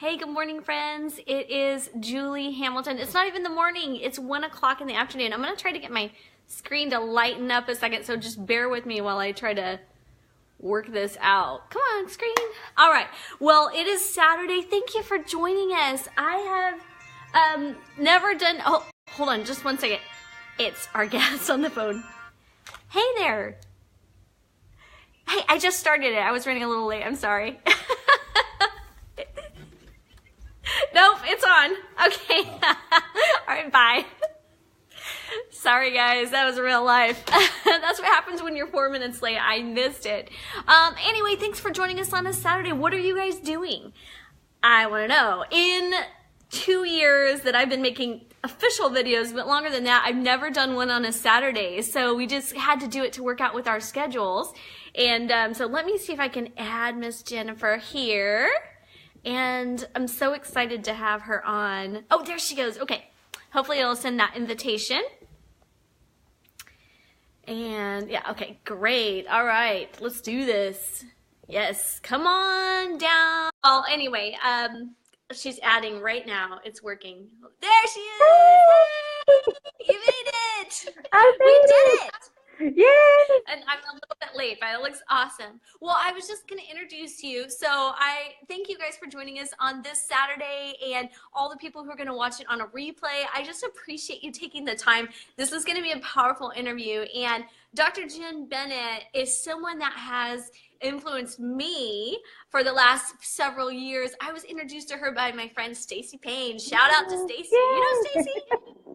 Hey, good morning, friends. It is Julie Hamilton. It's not even the morning. It's 1 o'clock in the afternoon. I'm going to try to get my screen to lighten up a second, so just bear with me while I try to work this out. Come on, screen. All right. Well, it is Saturday. Thank you for joining us. I have never done... Oh, hold on just 1 second. It's our guest on the phone. Hey there. Hey, I just started it. I was running a little late. I'm sorry. Nope, it's on. Okay. All right, bye. Sorry, guys. That was real life. That's what happens when you're 4 minutes late. I missed it. Anyway, thanks for joining us on a Saturday. What are you guys doing? I want to know. In 2 years that I've been making official videos, but longer than that, I've never done one on a Saturday. So we just had to do it to work out with our schedules. And so let me see if I can add Miss Jennifer here. And I'm so excited to have her on. Oh, there she goes. Okay. Hopefully it'll send that invitation. And yeah, okay, great. All right, let's do this. Yes, come on down. Well, anyway, she's adding right now. It's working. There she is. You made it. We did it. Yay! And I'm a little bit late, but it looks awesome. Well, I was just going to introduce you. So I thank you guys for joining us on this Saturday and all the people who are going to watch it on a replay. I just appreciate you taking the time. This is going to be a powerful interview. And Dr. Jen Bennett is someone that has influenced me for the last several years. I was introduced to her by my friend Stacy Payne. Shout out to Stacy. You know Stacy?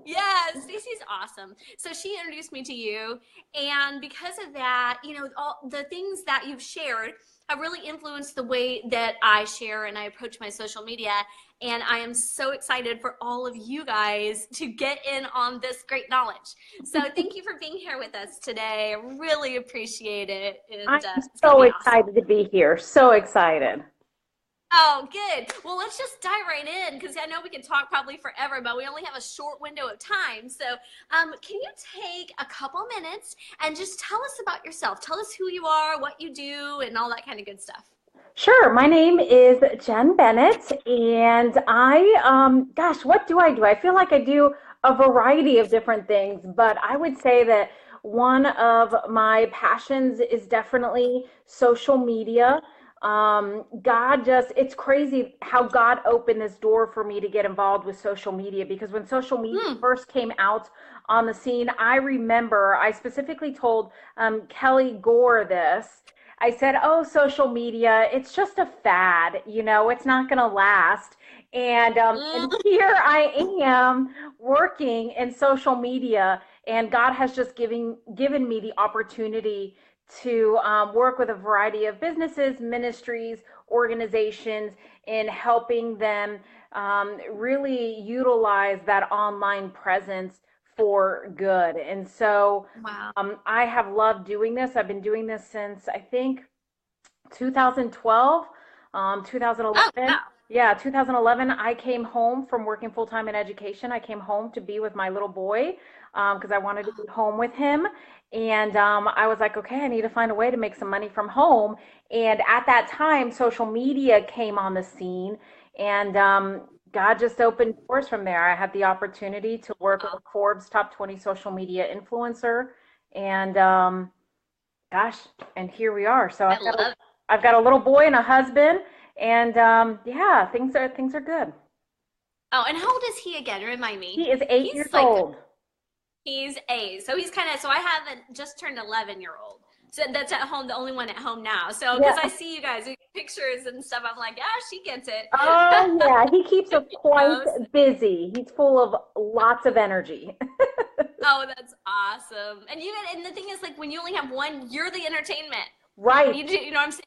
Yeah, Stacy's awesome. So she introduced me to you, and because of that, you know, all the things that you've shared have really influenced the way that I share and I approach my social media. And I am so excited for all of you guys to get in on this great knowledge. So thank you for being here with us today. I really appreciate it. And, I'm so excited to be here. So excited. Oh, good. Well, let's just dive right in because I know we can talk probably forever, but we only have a short window of time. So can you take a couple minutes and just tell us about yourself? Tell us who you are, what you do, and all that kind of good stuff. Sure. My name is Jen Bennett, and gosh, what do? I feel like I do a variety of different things, but I would say that one of my passions is definitely social media. It's crazy how God opened this door for me to get involved with social media, because when social media first came out on the scene, I remember I specifically told Kelly Gore this. I said, oh, social media, it's just a fad, it's not going to last. And here I am working in social media, and God has just given me the opportunity to work with a variety of businesses, ministries, organizations, in helping them really utilize that online presence for good. And so I have loved doing this. I've been doing this since, I think, 2012, 2011. Oh, wow. Yeah, 2011, I came home from working full-time in education. I came home to be with my little boy because I wanted to be home with him. And I was like, okay, I need to find a way to make some money from home. And at that time, social media came on the scene, and God just opened doors from there. I had the opportunity to work with a Forbes top 20 social media influencer. And gosh, and here we are. So I've got a little boy and a husband. And yeah, things are good. Oh, and how old is he again? Remind me. He is 8 years old. He's 8. So he's so I have a just turned 11-year-old. So that's at home, the only one at home now. So because I see you guys pictures and stuff, I'm like, yeah, she gets it. Oh yeah, he keeps us quite busy. He's full of lots of energy. Oh, that's awesome. And the thing is, like, when you only have one, you're the entertainment. Right. You know what I'm saying?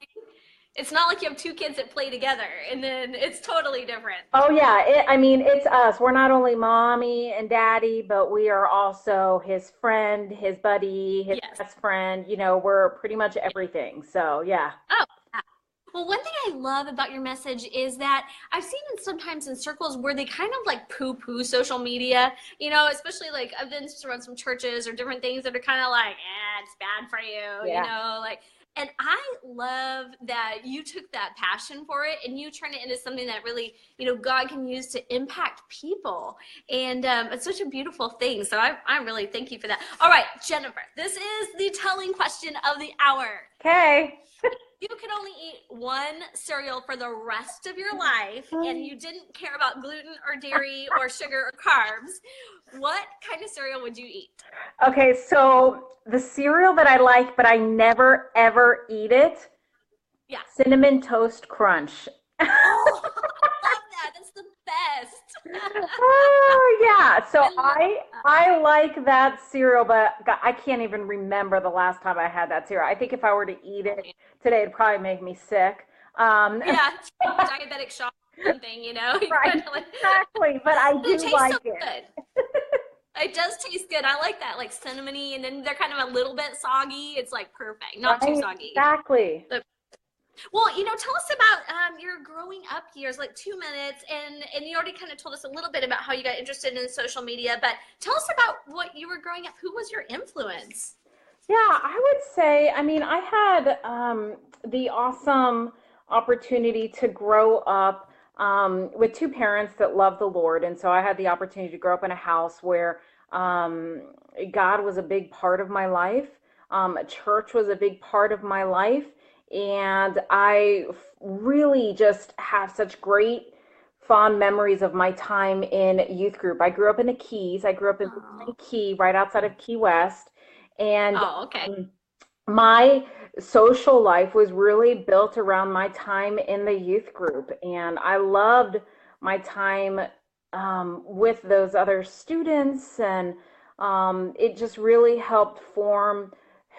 It's not like you have two kids that play together, and then it's totally different. Oh, yeah. It's us. We're not only mommy and daddy, but we are also his friend, his buddy, his best friend. We're pretty much everything. So, yeah. Oh, well, one thing I love about your message is that I've seen it sometimes in circles where they kind of like poo-poo social media, especially like I've been around some churches or different things that are kind of like, it's bad for you, like And I love that you took that passion for it and you turn it into something that really, God can use to impact people. And it's such a beautiful thing. So I really thank you for that. All right, Jennifer, this is the telling question of the hour. Okay. You could only eat one cereal for the rest of your life and you didn't care about gluten or dairy or sugar or carbs, what kind of cereal would you eat? Okay, so the cereal that I like, but I never ever eat it, Yeah. Cinnamon Toast Crunch. Oh, I love that. That's the best. Oh yeah. So I love I like that cereal, but God, I can't even remember the last time I had that cereal. I think if I were to eat it that. today, it'd probably make me sick. Yeah, it's diabetic shock or something, You Right, kind of like, exactly. But I but it do tastes so like it. good. It does taste good. I like that, like cinnamony, and then they're kind of a little bit soggy. It's like perfect, not too Right, soggy. exactly. But, well, tell us about your growing up years, like 2 minutes, and you already kind of told us a little bit about how you got interested in social media. But tell us about what you were growing up. Who was your influence? Yeah, I would say, I mean, I had the awesome opportunity to grow up with two parents that love the Lord. And so I had the opportunity to grow up in a house where um, God was a big part of my life. Church was a big part of my life. And really just have such great, fond memories of my time in youth group. I grew up in the Keys. I grew up in Oh, Key, right outside of Key West. And oh, okay. um, my social life was really built around my time in the youth group. And I loved my time with those other students. And it just really helped form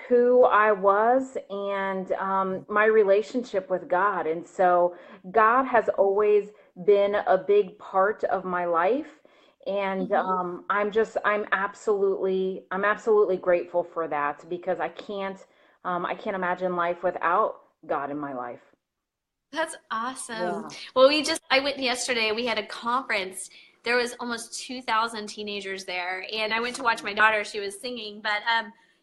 who I was and my relationship with God. And so God has always been a big part of my life. And Mm-hmm. I'm absolutely grateful for that because I can't imagine life without God in my life. That's awesome. Yeah. Well, I went yesterday, we had a conference. There was almost 2,000 teenagers there, and I went to watch my daughter. She was singing, but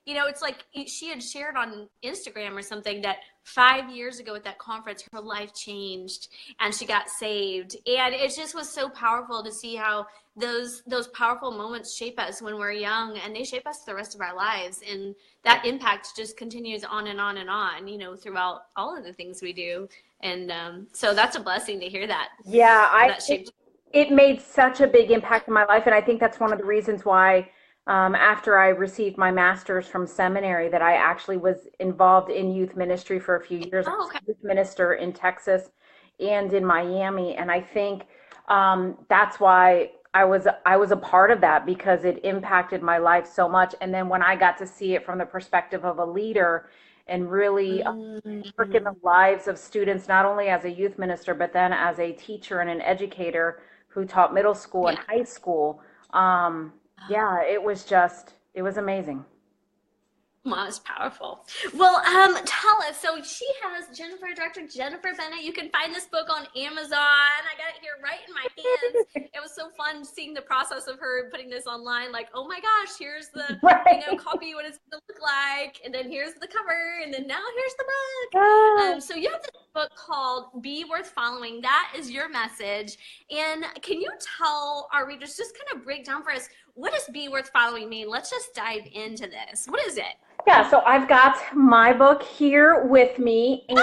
it's like she had shared on Instagram or something that 5 years ago at that conference, her life changed and she got saved. And it just was so powerful to see how those powerful moments shape us when we're young, and they shape us the rest of our lives. And that impact just continues on and on and on, throughout all of the things we do. And so that's a blessing to hear that. Yeah, That shaped. it made such a big impact in my life, and I think that's one of the reasons why after I received my master's from seminary that I actually was involved in youth ministry for a few years. I Oh, was okay. a youth minister in Texas and in Miami, and I think that's why I was a part of that because it impacted my life so much. And then when I got to see it from the perspective of a leader and really work in the Mm-hmm. lives of students, not only as a youth minister, but then as a teacher and an educator who taught middle school and Yeah. high school. Um, yeah, it was amazing. Wow, it's powerful. Well, tell us. So she has Dr. Jennifer Bennett. You can find this book on Amazon. I got it here right in my hands. It was so fun seeing the process of her putting this online. Like, oh my gosh, here's the, Right. copy what it's going to look like, and then here's the cover, and then now here's the book. Ah. So you have this book called "Be Worth Following." That is your message. And can you tell our readers, just kind of break down for us, what does "Be Worth Following" mean? Let's just dive into this. What is it? Yeah, so I've got my book here with me, and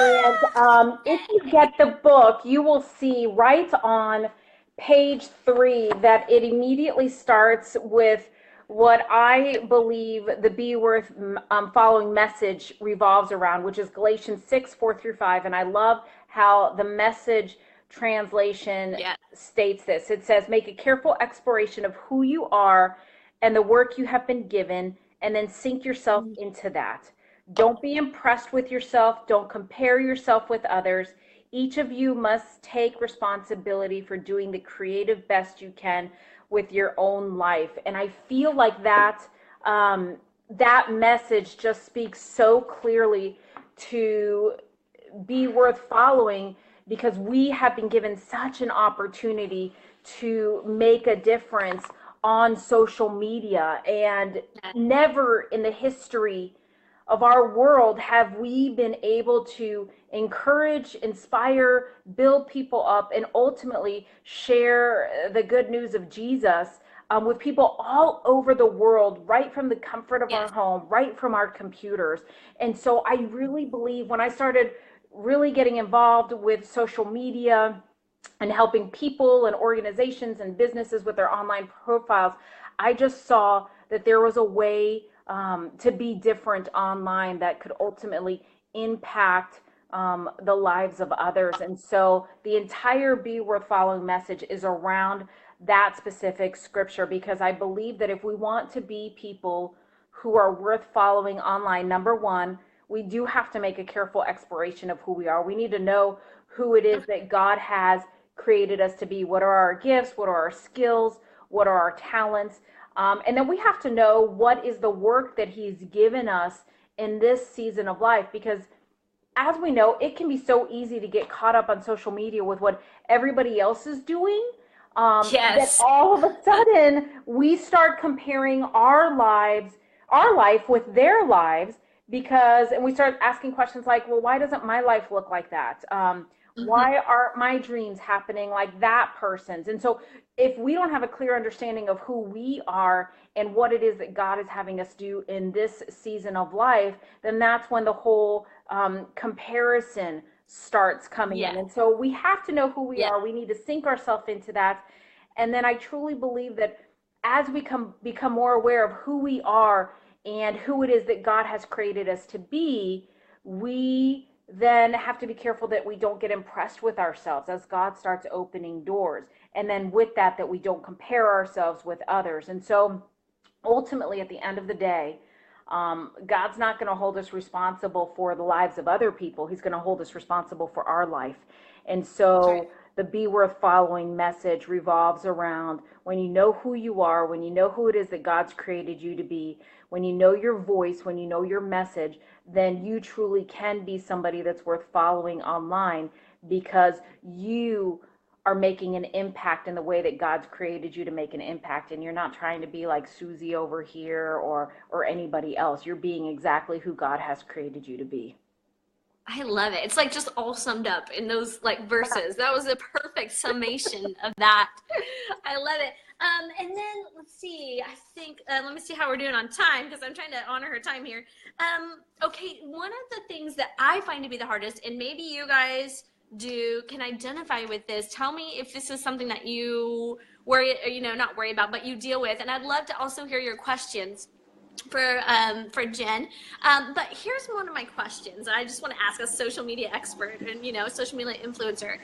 if you get the book, you will see right on page 3 that it immediately starts with what I believe the Be Worth following message revolves around, which is Galatians 6, 4 through 5. And I love how the message translation Yeah. states this. It says, make a careful exploration of who you are and the work you have been given, and then sink yourself into that. Don't be impressed with yourself. Don't compare yourself with others. Each of you must take responsibility for doing the creative best you can with your own life. And I feel like that message just speaks so clearly to be worth following because we have been given such an opportunity to make a difference on social media, and never in the history of our world have we been able to encourage, inspire, build people up, and ultimately share the good news of Jesus with people all over the world, right from the comfort of our Yes. home, right from our computers? And so I really believe when I started really getting involved with social media and helping people and organizations and businesses with their online profiles, I just saw that there was a way to be different online that could ultimately impact the lives of others. And so the entire Be Worth Following message is around that specific scripture, because I believe that if we want to be people who are worth following online, number one, we do have to make a careful exploration of who we are. We need to know who it is that God has created us to be. What are our gifts? What are our skills? What are our talents? And then we have to know what is the work that He's given us in this season of life, because as we know, it can be so easy to get caught up on social media with what everybody else is doing, that Yes. all of a sudden we start comparing our life with their lives, and we start asking questions like, well, why doesn't my life look like that? Hmm. Why aren't my dreams happening like that person's? And so if we don't have a clear understanding of who we are and what it is that God is having us do in this season of life, then that's when the whole comparison starts coming in. Yeah. And so we have to know who we Yeah. are. We need to sink ourselves into that. And then I truly believe that as we become more aware of who we are and who it is that God has created us to be, we then have to be careful that we don't get impressed with ourselves as God starts opening doors. And then with that, that we don't compare ourselves with others. And so ultimately, at the end of the day, God's not going to hold us responsible for the lives of other people. He's going to hold us responsible for our life. And That's right. so the Be Worth Following message revolves around when you know who you are, when you know who it is that God's created you to be, when you know your voice, when you know your message, then you truly can be somebody that's worth following online, because you are making an impact in the way that God's created you to make an impact, and you're not trying to be like Susie over here or anybody else. You're being exactly who God has created you to be. I love it. It's like just all summed up in those like verses. That was a perfect summation of that. I love it. And then let's see. I think let me see how we're doing on time, because I'm trying to honor her time here. Okay, one of the things that I find to be the hardest, and maybe you guys do can identify with this. Tell me if this is something that you worry, or, not worry about, but you deal with. And I'd love to also hear your questions for Jen. But here's one of my questions. I just want to ask a social media expert and social media influencer.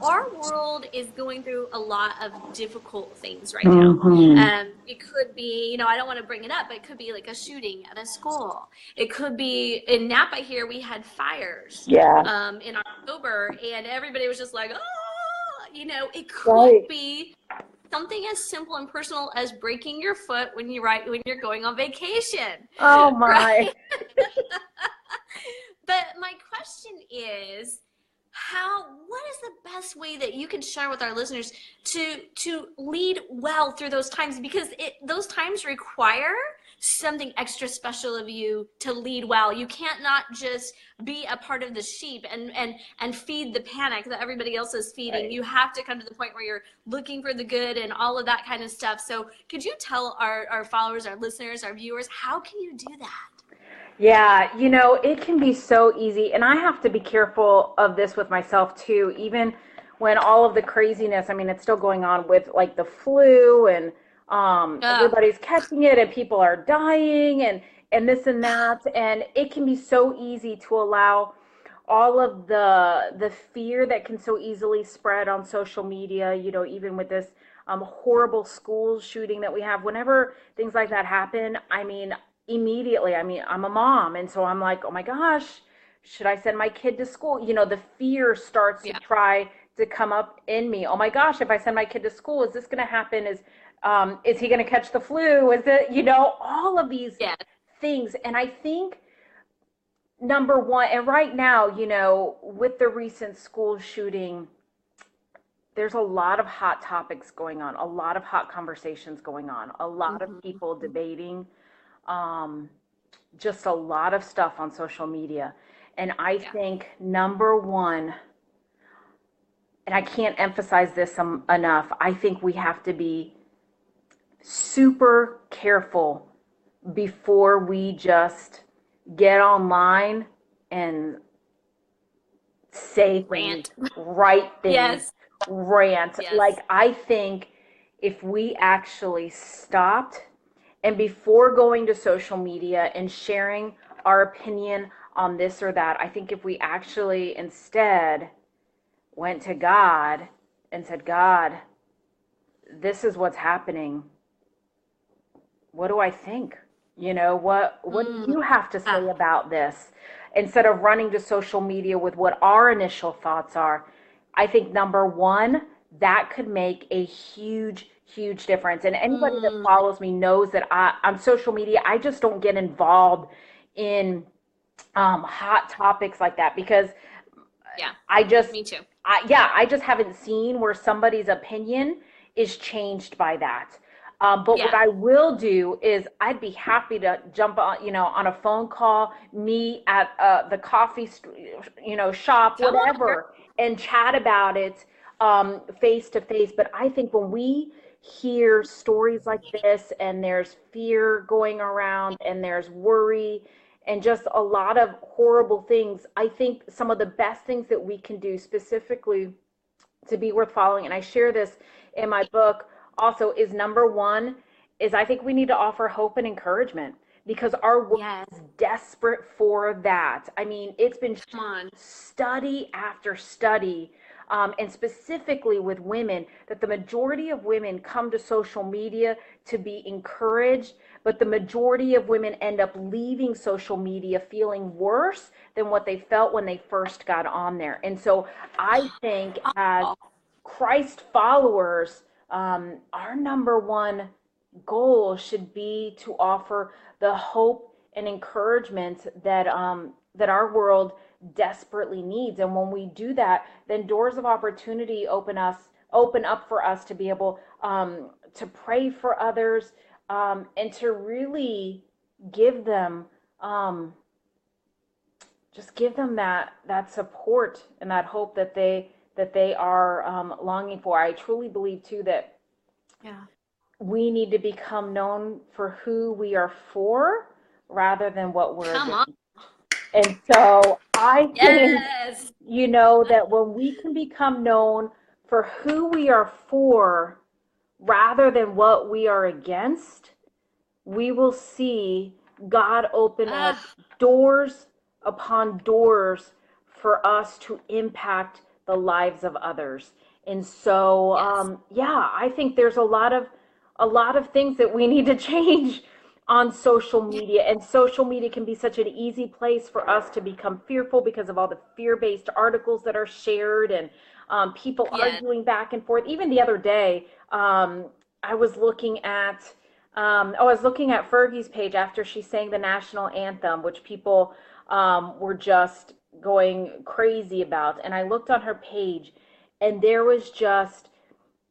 Our world is going through a lot of difficult things right now. Mm-hmm. It could be, I don't want to bring it up, but it could be like a shooting at a school. It could be in Napa here. We had fires Yeah. in October, and everybody was just like, oh, it could Right. be something as simple and personal as breaking your foot when you're going on vacation, Oh right? my. But my question is, what is the best way that you can share with our listeners to lead well through those times, because those times require something extra special of you to lead well. You can't not just be a part of the sheep and feed the panic that everybody else is feeding. Right. You have to come to the point where you're looking for the good and all of that kind of stuff. So could you tell our followers, our listeners, our viewers, how can you do that? Yeah, it can be so easy. And I have to be careful of this with myself too, even when all of the craziness, I mean, it's still going on with like the flu, and Uh, everybody's catching it and people are dying, and this and that. And it can be so easy to allow all of the fear that can so easily spread on social media, even with this horrible school shooting that we have. Whenever things like that happen, I mean, immediately, I mean, I'm a mom, and so I'm like, oh my gosh, should I send my kid to school? The fear starts to yeah, try to come up in me. Oh my gosh, if I send my kid to school, is this going to happen? Is he going to catch the flu? Is it, all of these yeah, things. And I think number one, and right now, with the recent school shooting, there's a lot of hot topics going on, a lot of hot conversations going on, a lot of mm-hmm, people debating. Um, just a lot of stuff on social media. And I Yeah. think number one, and I can't emphasize this enough, I think we have to be super careful before we just get online and say things, Rant. write things, Yes. rant. Yes. Like, I think if we actually stopped and before going to social media and sharing our opinion on this or that, I think if we actually instead went to God and said, God, this is what's happening. What do I think? What do Mm. you have to say Ah, about this? Instead of running to social media with what our initial thoughts are, I think number one, that could make a huge, huge difference. And anybody that mm. follows me knows that on social media, I just don't get involved in hot topics like that because Yeah. I just, Me too. yeah, I just haven't seen where somebody's opinion is changed by that. But what Yeah. I will do is I'd be happy to jump on, on a phone call, meet at the coffee, shop, Come on, girl. whatever, and chat about it face to face. But I think when we hear stories like this and there's fear going around and there's worry and just a lot of horrible things, I think some of the best things that we can do specifically to be worth following, and I share this in my book also, is number one, is I think we need to offer hope and encouragement because our world Yes. is desperate for that. I mean, it's been Come on. study after study, and specifically with women, that the majority of women come to social media to be encouraged, but the majority of women end up leaving social media feeling worse than what they felt when they first got on there. And so I think as Oh, Christ followers, our number one goal should be to offer the hope and encouragement that our world desperately needs. And when we do that, then doors of opportunity open up for us to be able to pray for others, and to really give them um, just give them that support and that hope that they are longing for. I truly believe too that yeah. we need to become known for who we are for rather than what we're Come against. on. And so I think, Yes. that when we can become known for who we are for rather than what we are against, we will see God open up Ah, doors upon doors for us to impact the lives of others. And so, yes. yeah, I think there's a lot of things that we need to change on social Yeah. media. And social media can be such an easy place for us to become fearful because of all the fear-based articles that are shared and people Yes. arguing back and forth. Even the other day, I was looking at I was looking at Fergie's page after she sang the national anthem, which people were just going crazy about. And I looked on her page, and there was just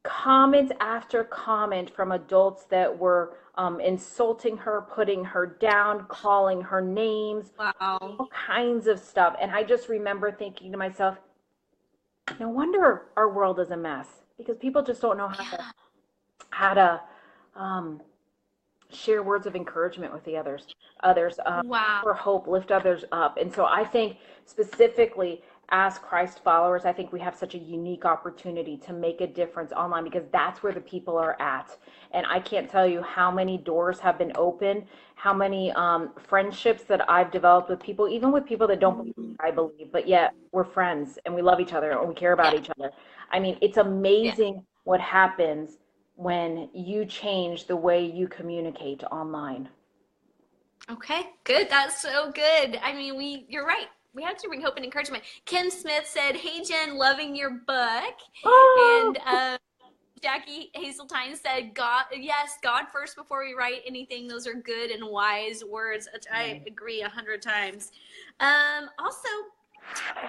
comment after comment from adults that were insulting her, putting her down, calling her names, Wow. all kinds of stuff. And I just remember thinking to myself, no wonder our world is a mess because people just don't know Yeah. how to um, share words of encouragement with the others, Wow. for hope, lift others up. And so I think specifically as Christ followers, I think we have such a unique opportunity to make a difference online because that's where the people are at. And I can't tell you how many doors have been opened, how many friendships that I've developed with people, even with people that don't believe Mhm. I believe, but yet we're friends and we love each other and we care about Yeah. each other. I mean, it's Yeah. amazing what happens when you change the way you communicate online. Okay. Good. That's so good. I mean, you're right. We have to bring hope and encouragement. Kim Smith said, "Hey Jen, loving your book," Oh, and Jackie Hazeltine said, "God, yes, God first before we write anything. Those are good and wise words." Which I agree 100 times. Also,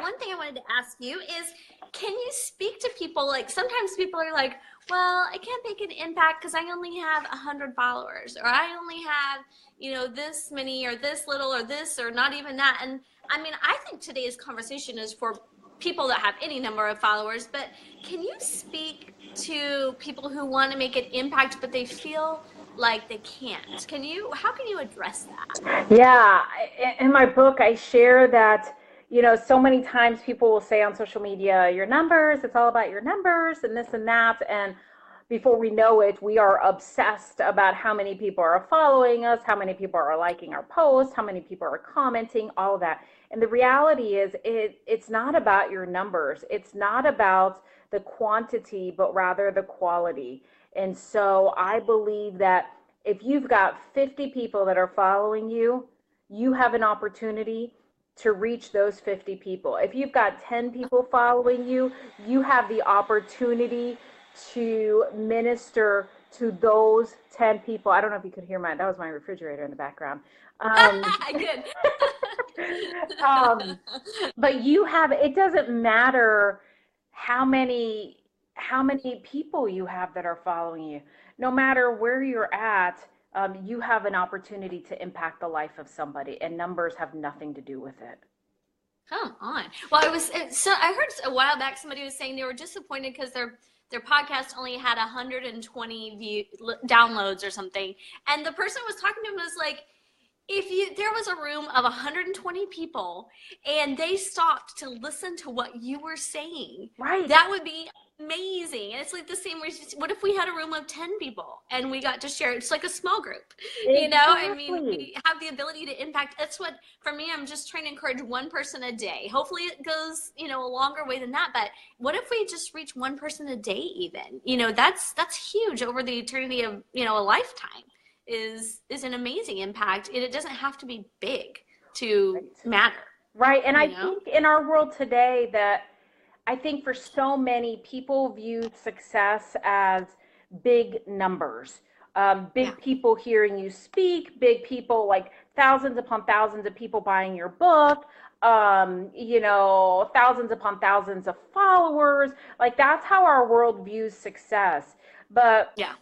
One thing I wanted to ask you is, can you speak to people? Like sometimes people are like, well, I can't make an impact because I only have 100 followers, or I only have, this many, or this little, or this, or not even that. And I mean, I think today's conversation is for people that have any number of followers, but can you speak to people who want to make an impact, but they feel like they can't? How can you address that? Yeah, in my book, I share that, so many times people will say on social media, your numbers, it's all about your numbers and this and that. And before we know it, we are obsessed about how many people are following us, how many people are liking our posts, how many people are commenting, all of that. And the reality is, it's not about your numbers. It's not about the quantity, but rather the quality. And so I believe that if you've got 50 people that are following you, you have an opportunity to reach those 50 people. If you've got 10 people following you, you have the opportunity to minister to those 10 people. I don't know if you could hear that was my refrigerator in the background. Um, Good. um, but it doesn't matter how many people you have that are following you. No matter where you're at, you have an opportunity to impact the life of somebody, and numbers have nothing to do with it. Come on. Well, I heard a while back somebody was saying they were disappointed because their podcast only had 120 downloads or something, and the person was talking to him was like, if there was a room of 120 people and they stopped to listen to what you were saying, Right. that would be amazing. And it's like the same way. What if we had a room of 10 people and we got to share? It's like a small group, I mean, Exactly. we have the ability to impact. That's what, for me, I'm just trying to encourage one person a day. Hopefully it goes, a longer way than that. But what if we just reach one person a day even? That's huge over the eternity of, a lifetime. Is an amazing impact, and it doesn't have to be big to Right. matter. Right. And I You know? think in our world today that I think for so many people view success as big numbers, Yeah. big people hearing you speak, big people like thousands upon thousands of people buying your book, thousands upon thousands of followers. Like that's how our world views success. But Yeah.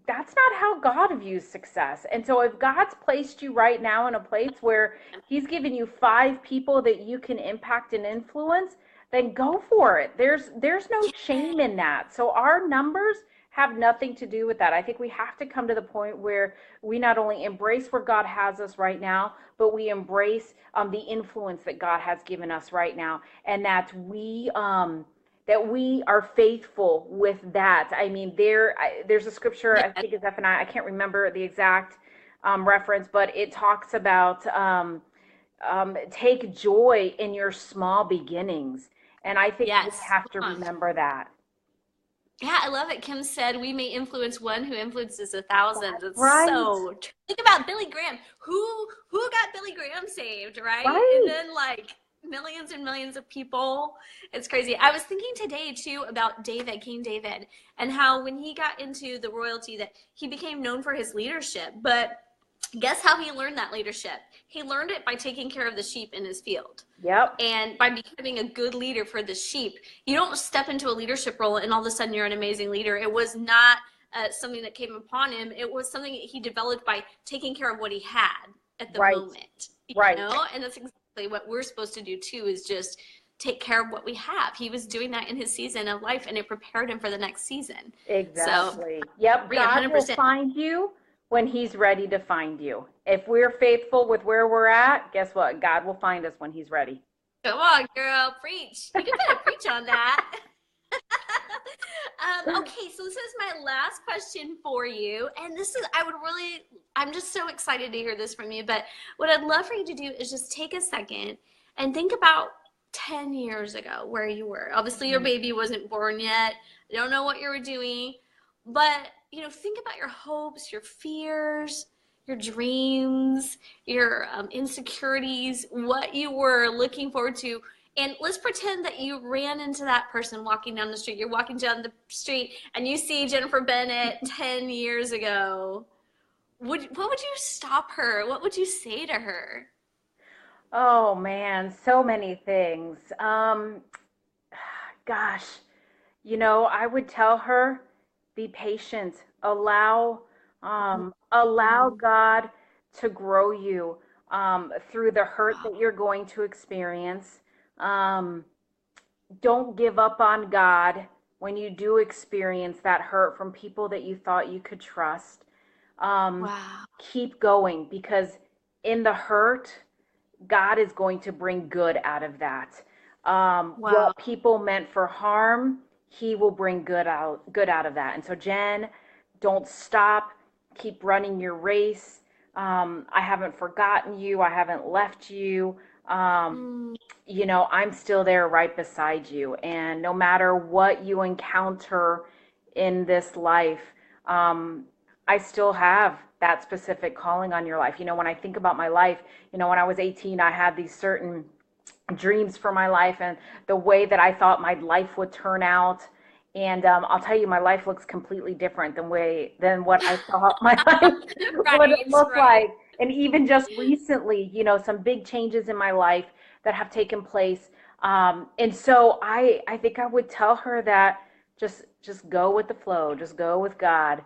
that's not how God views success. And so if God's placed you right now in a place where he's given you 5 people that you can impact and influence, then go for it. There's no shame in that. So our numbers have nothing to do with that. I think we have to come to the point where we not only embrace where God has us right now, but we embrace the influence that God has given us right now, and that we are faithful with that. I mean, there's a scripture, I Yeah. think it's Zephaniah, I can't remember the exact reference, but it talks about take joy in your small beginnings. And I think we Yes. have to Come on. remember that. Yeah, I love it. Kim said, "We may influence one who influences a thousand." That's It's right. so true. Think about Billy Graham. Who got Billy Graham saved, right? And Right. then like millions and millions of people. It's crazy. I was thinking today too about David, King David, and how when he got into the royalty that he became known for his leadership, but guess how he learned that leadership? He learned it by taking care of the sheep in his field. Yep. And by becoming a good leader for the sheep, you don't step into a leadership role and all of a sudden you're an amazing leader. It was not something that came upon him. It was something that he developed by taking care of what he had at the Right. moment, Right. And that's exactly what we're supposed to do too, is just take care of what we have. He was doing that in his season of life, and it prepared him for the next season. So, Exactly. Yep. agree God will 100%. find you when he's ready to find you. If we're faithful with where we're at, guess what? God will find us when he's ready. Come on, girl, preach. You can kind of preach on that. Okay, so this is my last question for you. And I'm just so excited to hear this from you. But what I'd love for you to do is just take a second and think about 10 years ago where you were. Obviously, your baby wasn't born yet. I don't know what you were doing. But, think about your hopes, your fears, your dreams, your insecurities, what you were looking forward to. And let's pretend that you ran into that person walking down the street. You're walking down the street and you see Jennifer Bennett 10 years ago. What would you stop her? What would you say to her? Oh man, so many things. Gosh, I would tell her, be patient. Allow Mm. God to grow you through the hurt that you're going to experience. Um, don't give up on God when you do experience that hurt from people that you thought you could trust. Um, Wow. keep going because in the hurt, God is going to bring good out of that. Wow. What people meant for harm, He will bring good out of that. And so, Jen, don't stop. Keep running your race. I haven't forgotten you. I haven't left you. Um, Mm. I'm still there right beside you. And no matter what you encounter in this life, um, I still have that specific calling on your life. When I think about my life, when I was 18, I had these certain dreams for my life and the way that I thought my life would turn out. And I'll tell you, my life looks completely different than what I thought my life would Right, look right. like. And even just recently, some big changes in my life that have taken place. And so I think I would tell her that just go with the flow, just go with God,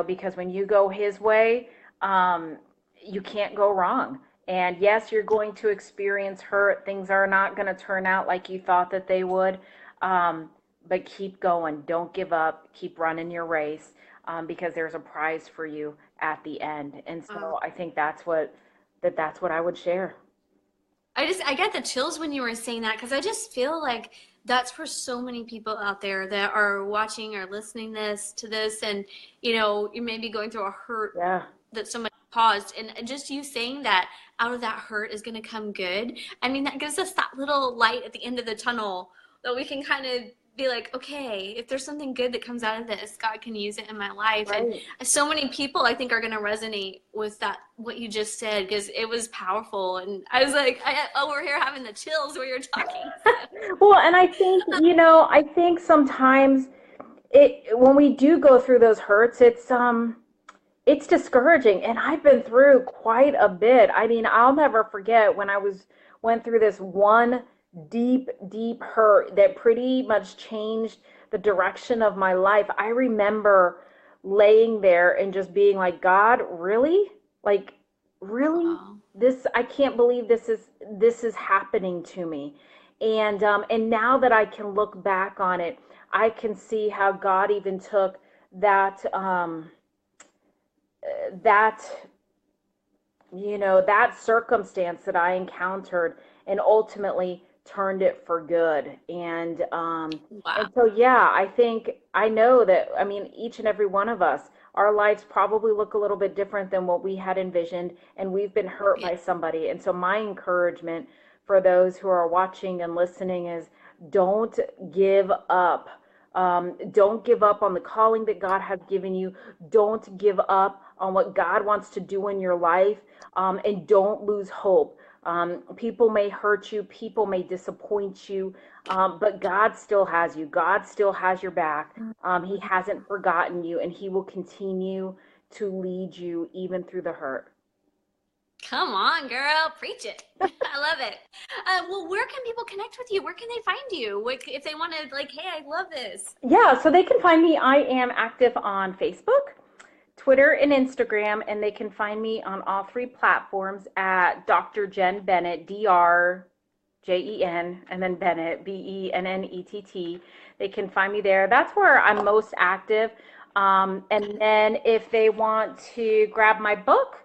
because when you go His way, um, you can't go wrong. And yes, you're going to experience hurt. Things are not going to turn out like you thought that they would. Um, but keep going. Don't give up. Keep running your race because there's a prize for you at the end. And Uh, so I think that's what I would share. I get the chills when you were saying that because I just feel like that's for so many people out there that are watching or listening to this, and you may be going through a hurt Yeah. that somebody caused, and just you saying that out of that hurt is going to come good. I mean, that gives us that little light at the end of the tunnel that we can kind of be like, okay, if there's something good that comes out of this, God can use it in my life. And Right. so many people I think are going to resonate with that, what you just said, because it was powerful. And I was like, over here having the chills where you're talking. So, Well, and I think sometimes when we do go through those hurts, it's discouraging, and I've been through quite a bit. I mean, I'll never forget when I went through this one deep, deep hurt that pretty much changed the direction of my life. I remember laying there and just being like, God, really? Like, really? wow. This I can't believe this is happening to me. And now that I can look back on it, I can see how God even took that that circumstance that I encountered and ultimately turned it for good. And Wow. so yeah, I know that, I mean, each and every one of us, our lives probably look a little bit different than what we had envisioned, and we've been hurt Yeah. by somebody. And so my encouragement for those who are watching and listening is don't give up. Don't give up on the calling that God has given you. Don't give up on what God wants to do in your life, and don't lose hope. People may hurt you, people may disappoint you, but God still has you. God still has your back. He hasn't forgotten you, and He will continue to lead you even through the hurt. Come on, girl, preach it. I love it. Well, where can people connect with you? Where can they find you? What, if they want to, like, hey, I love this. Yeah, so they can find me. I am active on Facebook, Twitter, and Instagram, and they can find me on all three platforms at Dr. Jen Bennett, DrJen, and then Bennett, Bennett. They can find me there. That's where I'm most active. And then if they want to grab my book,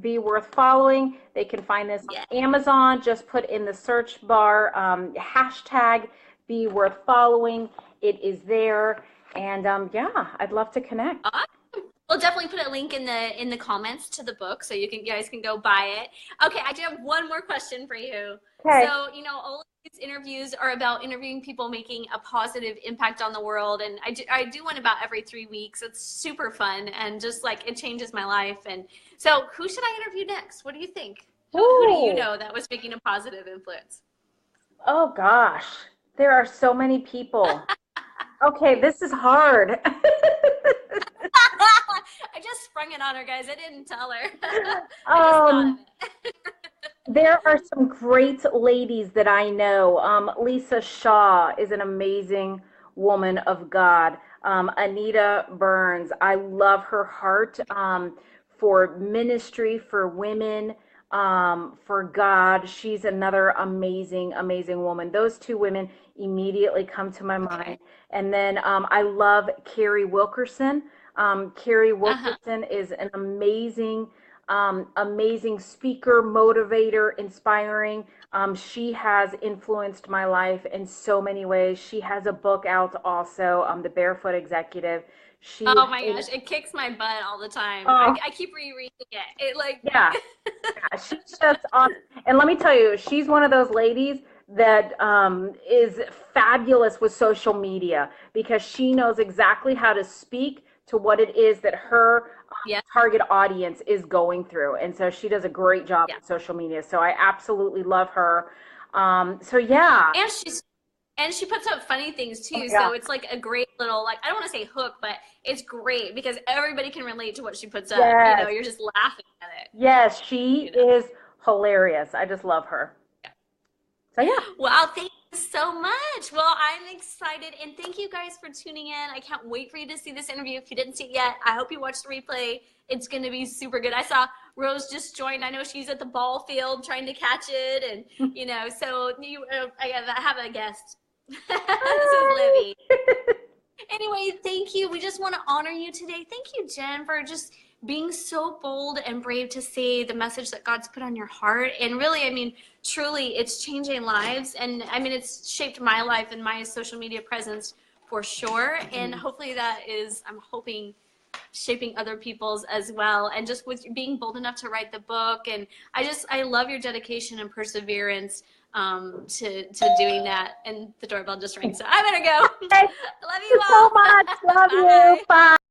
Be Worth Following, they can find this on Yeah. Amazon. Just put in the search bar hashtag Be Worth Following. It is there. And yeah, I'd love to connect. Awesome. We'll definitely put a link in the comments to the book so you guys can go buy it. Okay, I do have one more question for you. Okay. So, all of these interviews are about interviewing people making a positive impact on the world, and I do one about every 3 weeks. It's super fun and just like it changes my life. And so, who should I interview next? What do you think? Who do you Ooh. know that was making a positive influence? Oh gosh. There are so many people. Okay, this is hard. I just sprung it on her, guys. I didn't tell her. I just thought um, of it. There are some great ladies that I know. Lisa Shaw is an amazing woman of God. Anita Burns, I love her heart for ministry, for women, for God. She's another amazing, amazing woman. Those two women immediately come to my mind. Okay. And then I love Carrie Wilkerson. Carrie Uh-huh. Wilkerson is an amazing speaker, motivator, inspiring. She has influenced my life in so many ways. She has a book out also, The Barefoot Executive. She Oh my is, gosh, it kicks my butt all the time. oh, I keep rereading it. It like, yeah, she's just awesome. And let me tell you, she's one of those ladies that is fabulous with social media because she knows exactly how to speak to what it is that her yeah, target audience is going through. And so she does a great job yeah. with social media. So I absolutely love her. So yeah. And she puts up funny things Oh too. my So God. it's like a great little like I don't want to say hook, but it's great because everybody can relate to what she puts up. You know, Yes. you're just laughing at it. Yes, she You know. is hilarious. I just love her. So yeah. Wow, thank you so much. Well, I'm excited and thank you guys for tuning in. I can't wait for you to see this interview. If you didn't see it yet, I hope you watch the replay. It's going to be super good. I saw Rose just joined. I know she's at the ball field trying to catch it. And, you know, so I have a guest. This is Livy. Anyway, thank you. We just want to honor you today. Thank you, Jen, for just being so bold and brave to say the message that God's put on your heart. And really, I mean, truly, it's changing lives. And I mean, it's shaped my life and my social media presence for sure. And hopefully, that is, I'm hoping, shaping other people's as well. And just with being bold enough to write the book. And I love your dedication and perseverance to doing that. And the doorbell just rang. So I better go. Thank I love you you so all. much. Love you. Bye. Bye.